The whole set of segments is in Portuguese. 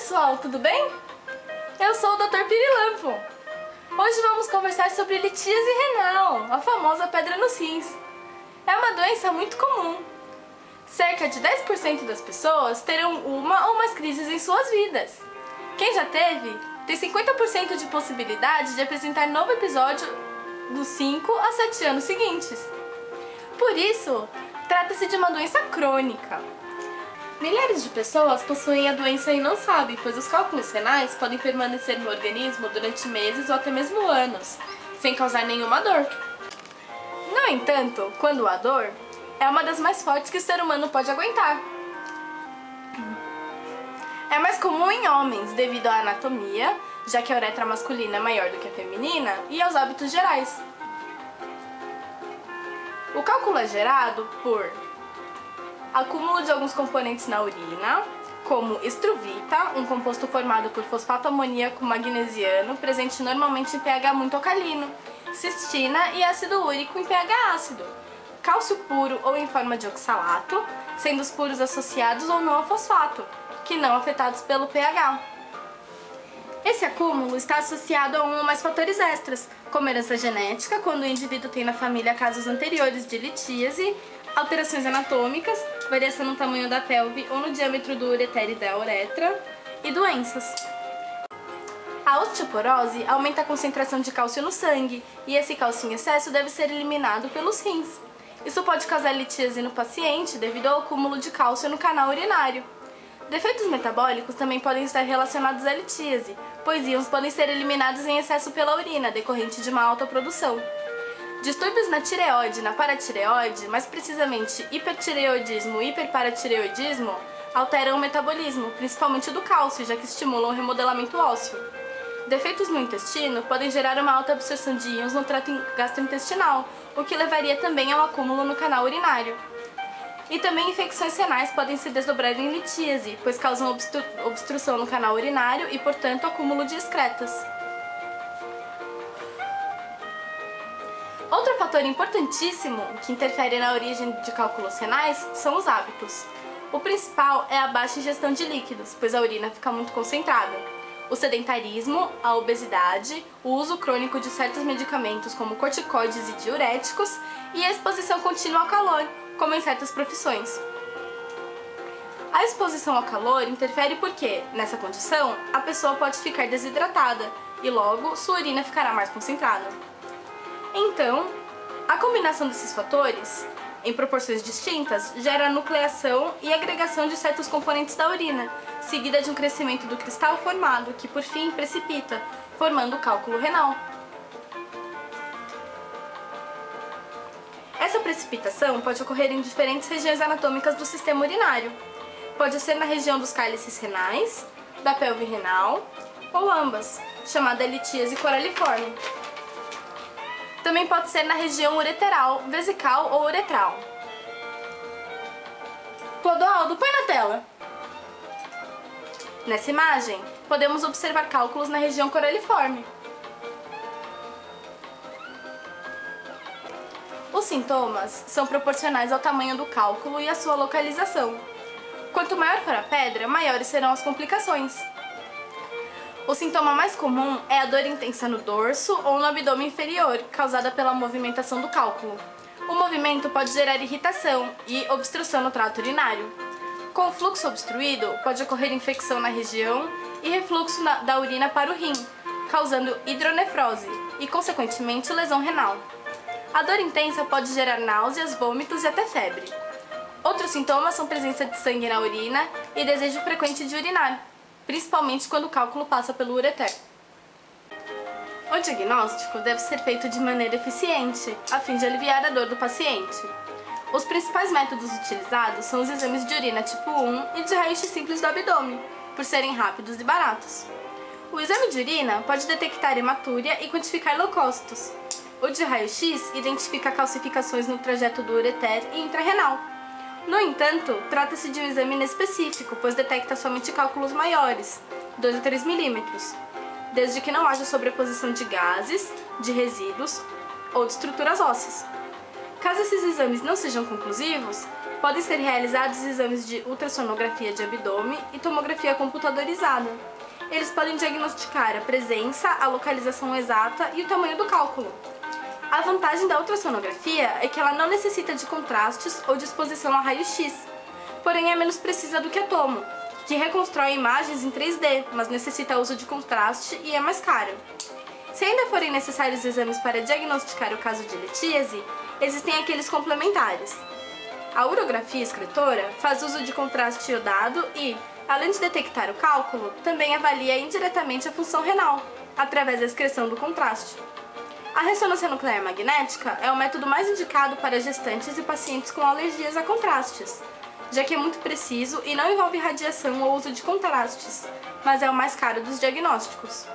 pessoal, tudo bem? Eu sou o Dr. Pirilampo. Hoje vamos conversar sobre litíase renal, a famosa pedra nos rins. É uma doença muito comum. Cerca de 10% das pessoas terão uma ou mais crises em suas vidas. Quem já teve, tem 50% de possibilidade de apresentar novo episódio dos 5 a 7 anos seguintes. Por isso, trata-se de uma doença crônica. Milhares de pessoas possuem a doença e não sabem, pois os cálculos renais podem permanecer no organismo durante meses ou até mesmo anos, sem causar nenhuma dor. No entanto, quando há dor, é uma das mais fortes que o ser humano pode aguentar. É mais comum em homens devido à anatomia, já que a uretra masculina é maior do que a feminina, e aos hábitos gerais. O cálculo é gerado por acúmulo de alguns componentes na urina, como estruvita, um composto formado por fosfato amoníaco magnesiano, presente normalmente em pH muito alcalino, cistina e ácido úrico em pH ácido, cálcio puro ou em forma de oxalato, sendo os puros associados ou não a fosfato, que não afetados pelo pH. Esse acúmulo está associado a um ou mais fatores extras, como herança genética, quando o indivíduo tem na família casos anteriores de litíase, alterações anatômicas, variação no tamanho da pelve ou no diâmetro do ureter e da uretra, e doenças. A osteoporose aumenta a concentração de cálcio no sangue, e esse cálcio em excesso deve ser eliminado pelos rins. Isso pode causar litíase no paciente devido ao acúmulo de cálcio no canal urinário. Defeitos metabólicos também podem estar relacionados à litíase, pois íons podem ser eliminados em excesso pela urina, decorrente de uma alta produção. Distúrbios na tireoide e na paratireoide, mais precisamente hipertireoidismo e hiperparatireoidismo, alteram o metabolismo, principalmente do cálcio, já que estimulam o remodelamento ósseo. Defeitos no intestino podem gerar uma alta absorção de íons no trato gastrointestinal, o que levaria também ao acúmulo no canal urinário. E também infecções renais podem se desdobrar em litíase, pois causam obstrução no canal urinário e, portanto, acúmulo de excretas. Outro fator importantíssimo que interfere na origem de cálculos renais são os hábitos. O principal é a baixa ingestão de líquidos, pois a urina fica muito concentrada. O sedentarismo, a obesidade, o uso crônico de certos medicamentos como corticoides e diuréticos e a exposição contínua ao calor, como em certas profissões. A exposição ao calor interfere porque, nessa condição, a pessoa pode ficar desidratada e logo sua urina ficará mais concentrada. Então, a combinação desses fatores, em proporções distintas, gera a nucleação e agregação de certos componentes da urina, seguida de um crescimento do cristal formado, que por fim precipita, formando o cálculo renal. Essa precipitação pode ocorrer em diferentes regiões anatômicas do sistema urinário. Pode ser na região dos cálices renais, da pelve renal, ou ambas, chamada litíase coraliforme. Também pode ser na região ureteral, vesical ou uretral. Clodoaldo, põe na tela! Nessa imagem, podemos observar cálculos na região coraliforme. Os sintomas são proporcionais ao tamanho do cálculo e à sua localização. Quanto maior for a pedra, maiores serão as complicações. O sintoma mais comum é a dor intensa no dorso ou no abdômen inferior, causada pela movimentação do cálculo. O movimento pode gerar irritação e obstrução no trato urinário. Com o fluxo obstruído, pode ocorrer infecção na região e refluxo da urina para o rim, causando hidronefrose e, consequentemente, lesão renal. A dor intensa pode gerar náuseas, vômitos e até febre. Outros sintomas são presença de sangue na urina e desejo frequente de urinar, principalmente quando o cálculo passa pelo ureter. O diagnóstico deve ser feito de maneira eficiente, a fim de aliviar a dor do paciente. Os principais métodos utilizados são os exames de urina tipo 1 e de raio-x simples do abdômen, por serem rápidos e baratos. O exame de urina pode detectar hematúria e quantificar leucócitos. O de raio-x identifica calcificações no trajeto do ureter e intrarrenal. No entanto, trata-se de um exame inespecífico, pois detecta somente cálculos maiores, 2 a 3 milímetros, desde que não haja sobreposição de gases, de resíduos ou de estruturas ósseas. Caso Caso esses exames não sejam conclusivos, podem ser realizados exames de ultrassonografia de abdômen e tomografia computadorizada. Eles podem diagnosticar a presença, a localização exata e o tamanho do cálculo. A vantagem da ultrassonografia é que ela não necessita de contrastes ou de exposição a raio-x, porém é menos precisa do que a tomo, que reconstrói imagens em 3D, mas necessita uso de contraste e é mais caro. Se ainda forem necessários exames para diagnosticar o caso de litíase, existem aqueles complementares. A urografia excretora faz uso de contraste iodado e, além de detectar o cálculo, também avalia indiretamente a função renal, através da excreção do contraste. A ressonância nuclear magnética é o método mais indicado para gestantes e pacientes com alergias a contrastes, já que é muito preciso e não envolve radiação ou uso de contrastes, mas é o mais caro dos diagnósticos.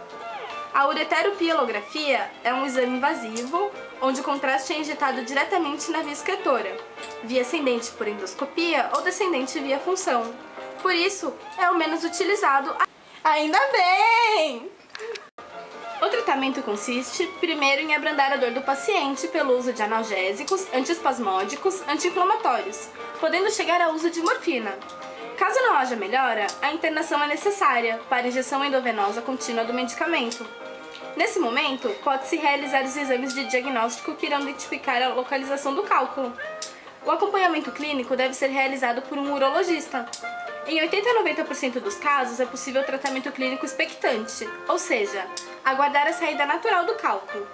A ureteropielografia é um exame invasivo, onde o contraste é injetado diretamente na via excretora, via ascendente por endoscopia ou descendente via função. Por isso, é o menos utilizado. Ainda bem! O tratamento consiste, primeiro, em abrandar a dor do paciente pelo uso de analgésicos, antiespasmódicos, anti-inflamatórios, podendo chegar ao uso de morfina. Caso não haja melhora, a internação é necessária para injeção endovenosa contínua do medicamento. Nesse momento, pode-se realizar os exames de diagnóstico que irão identificar a localização do cálculo. O acompanhamento clínico deve ser realizado por um urologista. Em 80 a 90% dos casos, é possível tratamento clínico expectante, ou seja, aguardar a saída natural do cálculo.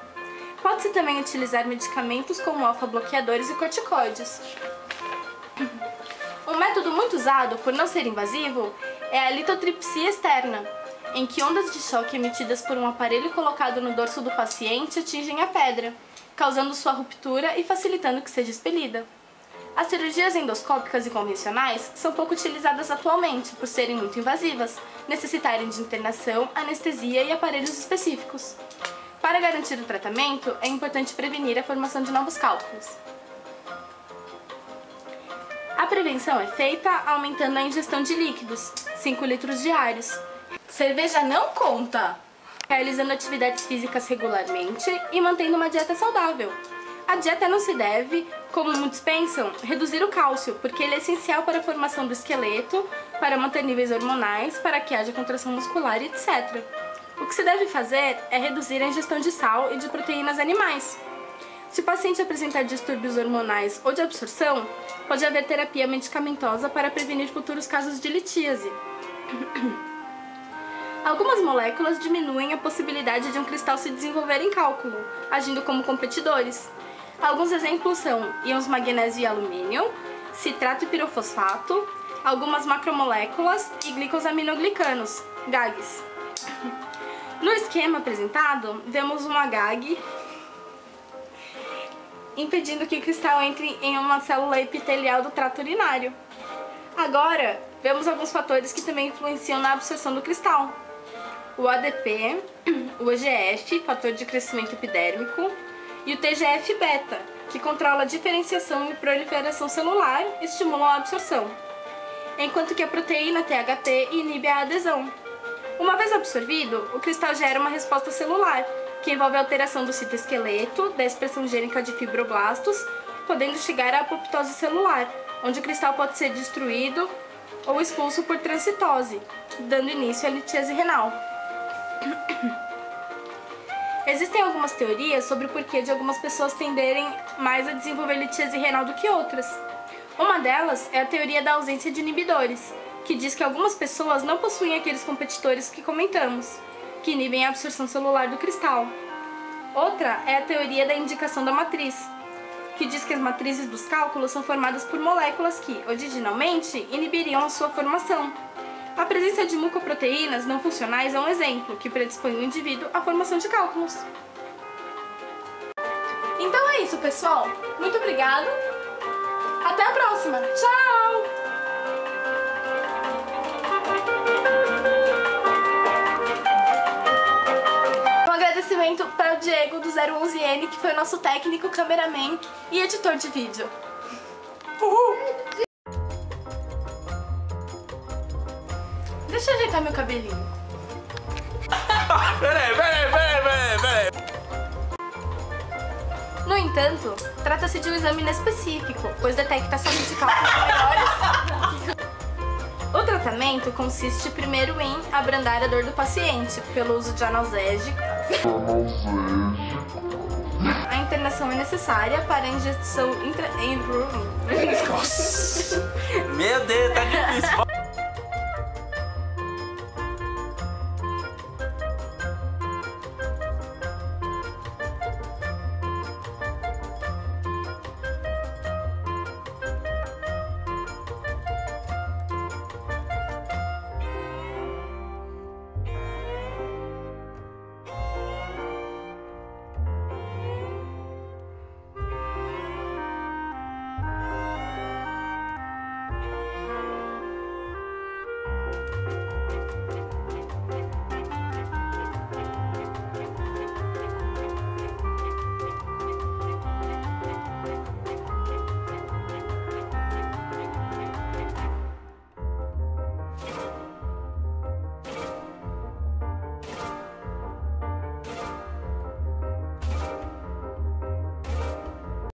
Pode-se também utilizar medicamentos como alfa-bloqueadores e corticoides. Um método muito usado, por não ser invasivo, é a litotripsia externa, em que ondas de choque emitidas por um aparelho colocado no dorso do paciente atingem a pedra, causando sua ruptura e facilitando que seja expelida. As cirurgias endoscópicas e convencionais são pouco utilizadas atualmente, por serem muito invasivas, necessitarem de internação, anestesia e aparelhos específicos. Para garantir o tratamento, é importante prevenir a formação de novos cálculos. A prevenção é feita aumentando a ingestão de líquidos, 5 litros diários. Cerveja não conta! Realizando atividades físicas regularmente e mantendo uma dieta saudável. A dieta não se deve, como muitos pensam, reduzir o cálcio, porque ele é essencial para a formação do esqueleto, para manter níveis hormonais, para que haja contração muscular, etc. O que se deve fazer é reduzir a ingestão de sal e de proteínas animais. Se o paciente apresentar distúrbios hormonais ou de absorção, pode haver terapia medicamentosa para prevenir futuros casos de litíase. Algumas moléculas diminuem a possibilidade de um cristal se desenvolver em cálculo, agindo como competidores. Alguns exemplos são íons magnésio e alumínio, citrato e pirofosfato, algumas macromoléculas e glicosaminoglicanos, GAGs. No esquema apresentado, vemos uma GAG impedindo que o cristal entre em uma célula epitelial do trato urinário. Agora, vemos alguns fatores que também influenciam na absorção do cristal. O ADP, o EGF, fator de crescimento epidérmico, e o TGF-beta, que controla a diferenciação e proliferação celular e estimulam a absorção, enquanto que a proteína THT inibe a adesão. Uma vez absorvido, o cristal gera uma resposta celular, que envolve a alteração do citoesqueleto, da expressão gênica de fibroblastos, podendo chegar à apoptose celular, onde o cristal pode ser destruído ou expulso por transcitose, dando início à litíase renal. Existem algumas teorias sobre o porquê de algumas pessoas tenderem mais a desenvolver litíase renal do que outras. Uma delas é a teoria da ausência de inibidores, que diz que algumas pessoas não possuem aqueles competidores que comentamos, que inibem a absorção celular do cristal. Outra é a teoria da indicação da matriz, que diz que as matrizes dos cálculos são formadas por moléculas que, originalmente, inibiriam a sua formação. A presença de mucoproteínas não funcionais é um exemplo que predispõe o indivíduo à formação de cálculos. Então é isso, pessoal. Muito obrigada. Até a próxima. Tchau! Um agradecimento para o Diego do 011N, que foi o nosso técnico, cameraman e editor de vídeo. Uhul! Deixa eu ajeitar meu cabelinho. Peraí. No entanto, trata-se de um exame inespecífico, pois detecta somente cálculos maiores. O tratamento consiste primeiro em abrandar a dor do paciente pelo uso de analgésico. A internação é necessária para a injeção Meu Deus, tá difícil.